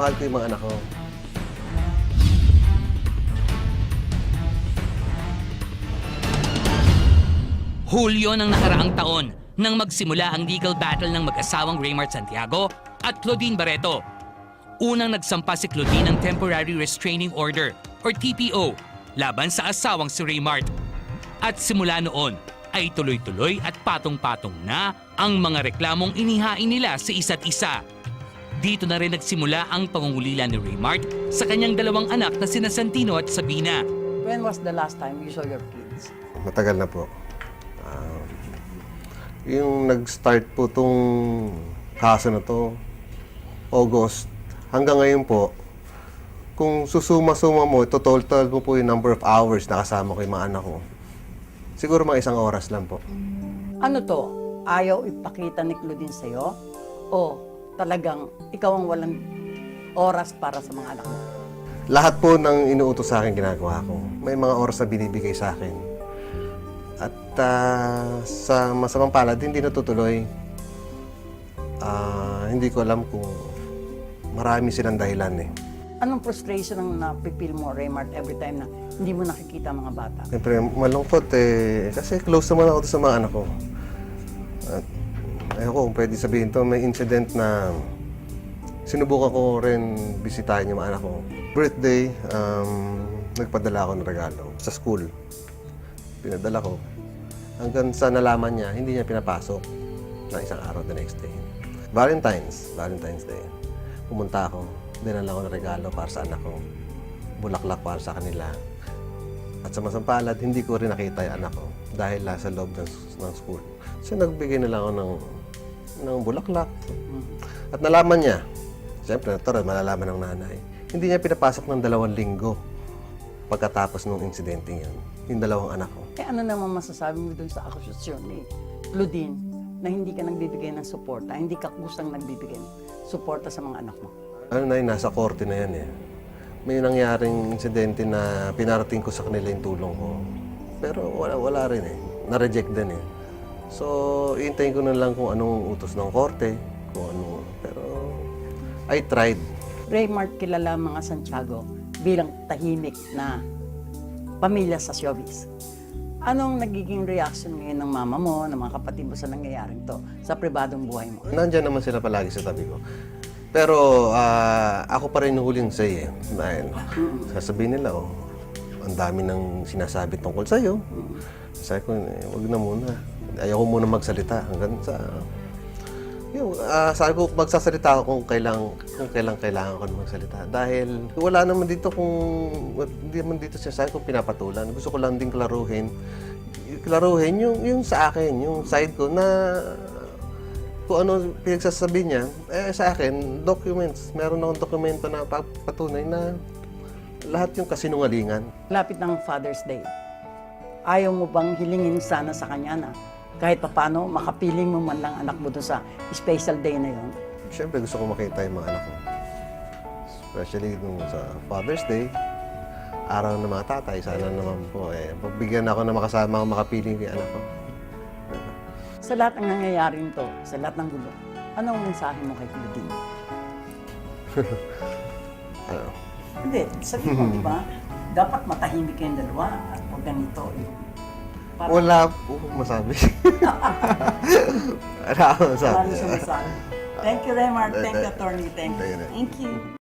Mahal ko yung mga anak ko. Hulyo ng nakaraang taon nang magsimula ang legal battle ng mag-asawang Raymart Santiago at Claudine Barreto. Unang nagsampa si Claudine ng Temporary Restraining Order or TPO laban sa asawang si Raymart. At simula noon ay tuloy-tuloy at patong-patong na ang mga reklamong inihain nila sa isa't isa. Dito na rin nagsimula ang pangungulila ni Raymart sa kanyang dalawang anak na sina Santino at Sabina. When was the last time you saw your kids? Matagal na po. Yung nag-start po tong kaso na to, August, hanggang ngayon po, kung susuma-suma mo, total mo po yung number of hours na kasama ko yung mga anak ko. Siguro mga 1 oras lang po. Ano to? Ayaw ipakita ni Claudine sa'yo? O talagang ikaw ang walang oras para sa mga anak mo? Lahat po ng inuutos sa akin ginagawa ko. May mga oras na binibigay sa akin. At sa masamang palad, hindi natutuloy. Hindi ko alam kung marami silang dahilan eh. Anong frustration ang napipil mo, Raymart, every time na hindi mo nakikita ang mga bata? Siyempre, malungkot eh. Kasi close naman ako sa mga anak ko. At ayoko kung pwede sabihin to, may incident na sinubukan ko rin bisitahin yung mga anak ko. Birthday, nagpadala ako ng regalo sa school. Pinadala ko. Hanggang sa nalaman niya, hindi niya pinapasok na isang araw the next day. Valentine's Day. Pumunta ako, dinala ko ng regalo para sa anak ko. Bulaklak para sa kanila. At sa masampalad, hindi ko rin nakita yung anak ko dahil sa loob ng school. So nagbigay na lang ako ng bulaklak. At nalaman niya, siyempre, malalaman ng nanay, hindi niya pinapasok ng 2 linggo pagkatapos ng insidente yun. Yung 2 anak ko. Ano naman masasabi mo dun sa akusasyon ni Claudine na hindi ka nagbibigay ng suporta, hindi ka kusang nagbibigay ng suporta sa mga anak mo? Ano na yun, nasa korte na yan eh. May nangyaring insidente na pinarating ko sa kanila yung tulong ko. Pero wala rin eh. Na-reject din eh. So, iintayin ko na lang kung anong utos ng korte, kung ano. Pero, I tried. Raymart, kilala ang mga Santiago bilang tahimik na pamilya sa showbiz. Anong nagiging reaction ngayon ng mama mo, ng mga kapatid mo sa nangyayaring to, sa pribadong buhay mo? Nandiyan naman sila palagi sa tabi ko. Pero ako pa rin huling say eh. Dahil sasabihin nila, oh, ang dami ng sinasabi tungkol sa'yo. Sabi ko, wag na muna. Ayaw ko muna magsalita hanggang sa... sabi ko, magsasalita ako kung kailang kailangan ko na magsalita. Dahil wala naman dito hindi naman dito sinasabi kung pinapatulan. Gusto ko lang din klaruhin yung sa akin, yung side ko na kung ano pinagsasabi niya, sa akin, documents. Meron akong dokumento na patunay na lahat yung kasinungalingan. Lapit ng Father's Day, ayaw mo bang hilingin sana sa kanya na kahit paano makapiling mo man lang anak mo doon sa special day na yon? Siyempre gusto ko makita yung mga anak ko. Especially sa Father's Day, araw ng mga tatay, sana naman po pagbigyan ako na makasama ako makapiling yung anak ko. Sa lahat ng nangyayaring to, sa lahat ng gulo, anong mensahe mo kay Claudine? Ano? Hindi, sabihin mo, di ba? Dapat matahimik kayong dalawa at huwag ganito. Wala po masabi. Wala akong masabi. Thank you, Raymart. Thank you, Attorney. Thank you. Thank you. Thank you.